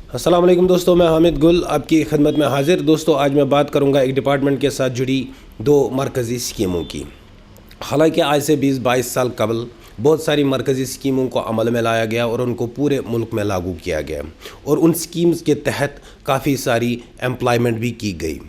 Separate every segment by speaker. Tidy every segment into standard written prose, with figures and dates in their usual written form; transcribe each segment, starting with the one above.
Speaker 1: अस्सलाम वालेकुम दोस्तों, मैं हामिद गुल आपकी खिदमत में हाजिर। दोस्तों, आज मैं बात करूंगा एक डिपार्टमेंट के साथ जुड़ी दो मरकज़ी स्कीमों की। हालांकि आज से 20-22 साल कबल बहुत सारी मरकज़ी स्कीमों को अमल में लाया गया और उनको पूरे मुल्क में लागू किया गया और उन स्कीम्स के तहत काफ़ी सारी एम्प्लॉयमेंट भी की गई।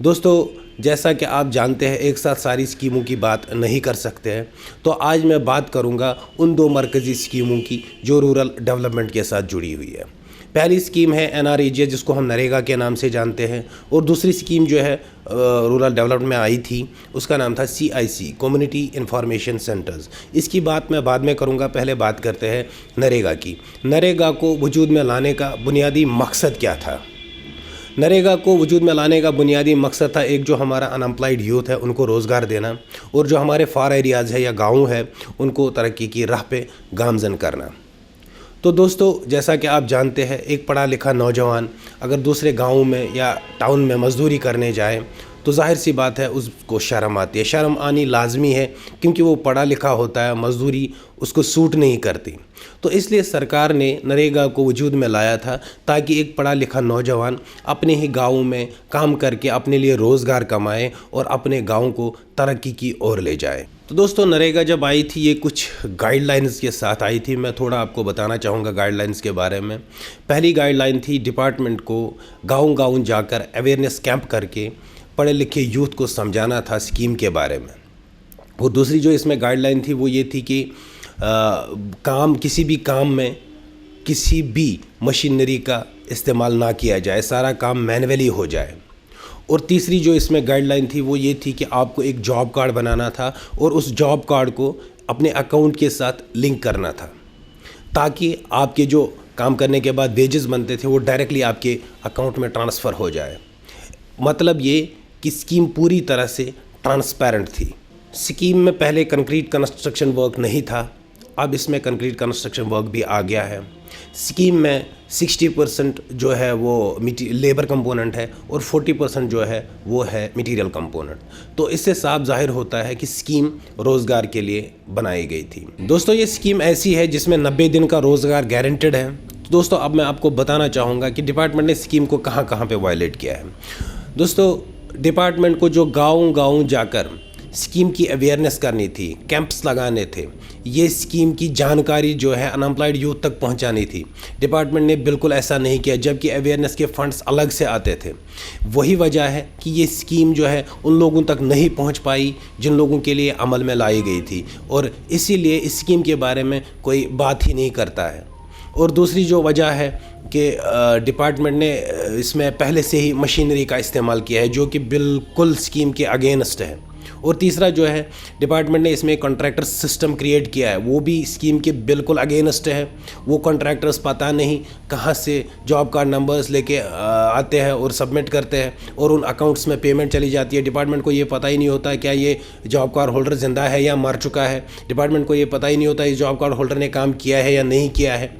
Speaker 1: दोस्तों, जैसा कि आप जानते हैं, एक साथ सारी स्कीमों की बात नहीं कर सकते हैं, तो आज मैं बात करूंगा उन दो मरकज़ी स्कीमों की जो रूरल डेवलपमेंट के साथ जुड़ी हुई है। पहली स्कीम है NREGA, जिसको हम नरेगा के नाम से जानते हैं, और दूसरी स्कीम जो है रूरल डेवलपमेंट में आई थी, उसका नाम था CIC, कम्युनिटी इंफॉर्मेशन सेंटर्स। इसकी बात मैं बाद में करूंगा, पहले बात करते हैं नरेगा की। नरेगा को वजूद में लाने का बुनियादी मकसद क्या था? नरेगा को वजूद में लाने का बुनियादी मकसद था, एक जो हमारा अनएम्प्लॉयड यूथ है उनको रोज़गार देना, और जो हमारे फार एरियाज़ है या गाँव है उनको तरक्की की राह पे गामज़न करना। तो दोस्तों, जैसा कि आप जानते हैं, एक पढ़ा लिखा नौजवान अगर दूसरे गाँव में या टाउन में मज़दूरी करने जाए तो जाहिर सी बात है उसको शर्म आती है। शर्म आनी लाजमी है, क्योंकि वो पढ़ा लिखा होता है, मज़दूरी उसको सूट नहीं करती। तो इसलिए सरकार ने नरेगा को वजूद में लाया था ताकि एक पढ़ा लिखा नौजवान अपने ही गाँव में काम करके अपने लिए रोज़गार कमाए और अपने गाँव को तरक्की की ओर ले जाए। तो दोस्तों, नरेगा जब आई थी, ये कुछ गाइडलाइंस के साथ आई थी। मैं थोड़ा आपको बताना चाहूँगा गाइडलाइंस के बारे में। पहली गाइडलाइन थी, डिपार्टमेंट को गाँव-गाँव जाकर अवेयरनेस कैंप करके पढ़े लिखे यूथ को समझाना था स्कीम के बारे में। और दूसरी जो इसमें गाइडलाइन थी वो ये थी कि किसी भी काम में किसी भी मशीनरी का इस्तेमाल ना किया जाए, सारा काम मैनुअली हो जाए। और तीसरी जो इसमें गाइडलाइन थी वो ये थी कि आपको एक जॉब कार्ड बनाना था और उस जॉब कार्ड को अपने अकाउंट के साथ लिंक करना था, ताकि आपके जो काम करने के बाद वेजेस बनते थे वो डायरेक्टली आपके अकाउंट में ट्रांसफ़र हो जाए। मतलब ये कि स्कीम पूरी तरह से ट्रांसपेरेंट थी। स्कीम में पहले कंक्रीट कंस्ट्रक्शन वर्क नहीं था, अब इसमें कंक्रीट कंस्ट्रक्शन वर्क भी आ गया है। स्कीम में 60% जो है वो लेबर कंपोनेंट है और 40% जो है वो है मटेरियल कंपोनेंट। तो इससे साफ जाहिर होता है कि स्कीम रोज़गार के लिए बनाई गई थी। दोस्तों, ये स्कीम ऐसी है जिसमें 90 दिन का रोज़गार गारंटेड है। दोस्तों, अब मैं आपको बताना चाहूँगा कि डिपार्टमेंट ने स्कीम को कहाँ कहाँ पे वायलेट किया है। दोस्तों, डिपार्टमेंट को जो गाँव-गाँव जाकर स्कीम की अवेयरनेस करनी थी, कैंप्स लगाने थे, ये स्कीम की जानकारी जो है अनएम्प्लॉयड यूथ तक पहुंचानी थी, डिपार्टमेंट ने बिल्कुल ऐसा नहीं किया, जबकि अवेयरनेस के फंड्स अलग से आते थे। वही वजह है कि ये स्कीम जो है उन लोगों तक नहीं पहुंच पाई जिन लोगों के लिए अमल में लाई गई थी, और इसीलिए इस स्कीम के बारे में कोई बात ही नहीं करता है। और दूसरी जो वजह है कि डिपार्टमेंट ने इसमें पहले से ही मशीनरी का इस्तेमाल किया है जो कि बिल्कुल स्कीम के अगेंस्ट है। और तीसरा जो है, डिपार्टमेंट ने इसमें कॉन्ट्रैक्टर सिस्टम क्रिएट किया है, वो भी स्कीम के बिल्कुल अगेंस्ट है। वो कॉन्ट्रैक्टर्स पता नहीं कहाँ से जॉब कार्ड नंबर्स लेके आते हैं और सबमिट करते हैं और उन अकाउंट्स में पेमेंट चली जाती है। डिपार्टमेंट को ये पता ही नहीं होता क्या ये जॉब कार्ड होल्डर ज़िंदा है या मर चुका है। डिपार्टमेंट को ये पता ही नहीं होता इस जॉब कार्ड होल्डर ने काम किया है या नहीं किया है।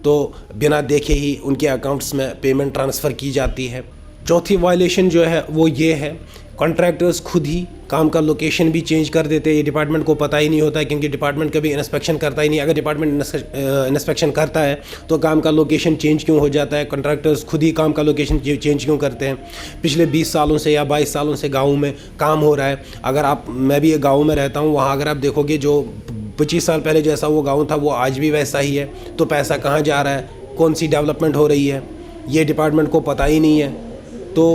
Speaker 1: तो बिना देखे ही उनके अकाउंट्स में पेमेंट ट्रांसफ़र की जाती है। चौथी वायलेशन जो है वो ये है, कॉन्ट्रैक्टर्स खुद ही काम का लोकेशन भी चेंज कर देते हैं। ये डिपार्टमेंट को पता ही नहीं होता है, क्योंकि डिपार्टमेंट कभी इंस्पेक्शन करता ही नहीं। अगर डिपार्टमेंट इंस्पेक्शन करता है तो काम का लोकेशन चेंज क्यों हो जाता है? कॉन्ट्रैक्टर्स खुद ही काम का लोकेशन चेंज क्यों करते हैं? पिछले 20 सालों से या 22 सालों से गाँव में काम हो रहा है। मैं भी एक गाँव में रहता हूँ, वहाँ अगर आप देखोगे जो 25 साल पहले जैसा वो गाँव था वो आज भी वैसा ही है। तो पैसा कहाँ जा रहा है, कौन सी डेवलपमेंट हो रही है, ये डिपार्टमेंट को पता ही नहीं है। तो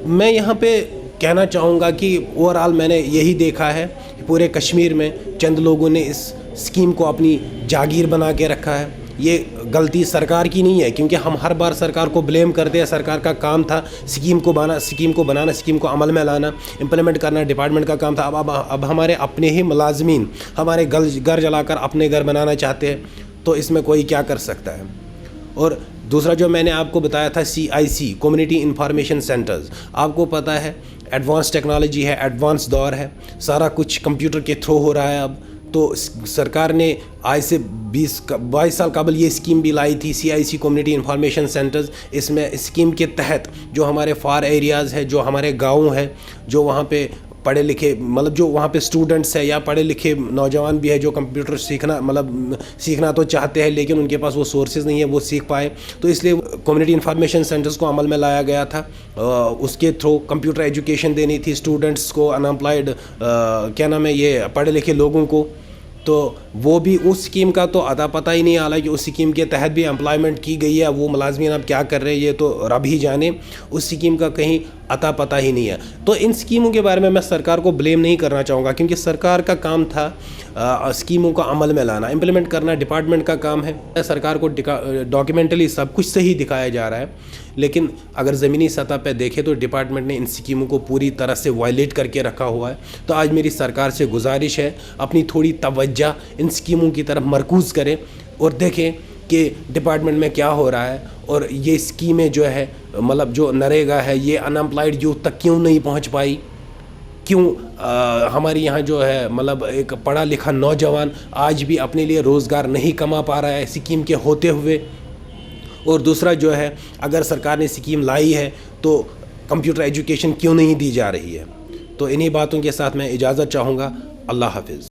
Speaker 1: मैं यहाँ पे कहना चाहूँगा कि ओवरऑल मैंने यही देखा है कि पूरे कश्मीर में चंद लोगों ने इस स्कीम को अपनी जागीर बना के रखा है। ये गलती सरकार की नहीं है, क्योंकि हम हर बार सरकार को ब्लेम करते हैं। सरकार का काम था स्कीम को बनाना, स्कीम को अमल में लाना, इम्प्लीमेंट करना डिपार्टमेंट का काम था। अब हमारे अपने ही मुलाजमीन हमारे घर जलाकर अपने घर बनाना चाहते हैं, तो इसमें कोई क्या कर सकता है। और दूसरा जो मैंने आपको बताया था CIC, कम्युनिटी इंफॉर्मेशन सेंटर्स, आपको पता है एडवांस टेक्नोलॉजी है, एडवांस दौर है, सारा कुछ कंप्यूटर के थ्रू हो रहा है अब। तो सरकार ने आज से 20-22 साल कबल ये स्कीम भी लाई थी, CIC कम्युनिटी इंफॉर्मेशन सेंटर्स। इसमें स्कीम के तहत जो हमारे फार एरियाज़ है, जो हमारे गाँव है, जो वहाँ पे पढ़े लिखे मतलब जो वहाँ पे स्टूडेंट्स है या पढ़े लिखे नौजवान भी है जो कंप्यूटर सीखना तो चाहते हैं, लेकिन उनके पास वो सोर्सेज नहीं है वो सीख पाए। तो इसलिए कम्युनिटी इंफॉर्मेशन सेंटर्स को अमल में लाया गया था। उसके थ्रू कंप्यूटर एजुकेशन देनी थी स्टूडेंट्स को, अनएम्प्लॉयड क्या नाम है ये पढ़े लिखे लोगों को। तो वो भी उस स्कीम का तो अता पता ही नहीं, हालांकि उस स्कीम के तहत भी एम्प्लॉयमेंट की गई है। वो मुलाजमीन अब क्या कर रहे हैं ये तो रब ही जाने, उस स्कीम का कहीं अता पता ही नहीं है। तो इन स्कीमों के बारे में मैं सरकार को ब्लेम नहीं करना चाहूँगा, क्योंकि सरकार का काम था स्कीमों को अमल में लाना, इम्प्लीमेंट करना डिपार्टमेंट का काम है। सरकार को डॉक्यूमेंटली सब कुछ सही दिखाया जा रहा है, लेकिन अगर ज़मीनी सतह पर देखें तो डिपार्टमेंट ने इन स्कीमों को पूरी तरह से वायलेट करके रखा हुआ है। तो आज मेरी सरकार से गुजारिश है, अपनी थोड़ी तवज्जो इन स्कीमों की तरफ मरकूज़ करें और देखें कि डिपार्टमेंट में क्या हो रहा है। और ये स्कीमें जो है मतलब जो नरेगा है ये अनएम्प्लॉयड यूथ तक क्यों नहीं पहुंच पाई, क्यों हमारे यहाँ जो है मतलब एक पढ़ा लिखा नौजवान आज भी अपने लिए रोज़गार नहीं कमा पा रहा है स्कीम के होते हुए। और दूसरा जो है, अगर सरकार ने स्कीम लाई है तो कंप्यूटर एजुकेशन क्यों नहीं दी जा रही है। तो इन्हीं बातों के साथ मैं इजाज़त चाहूँगा। अल्लाह हाफिज़।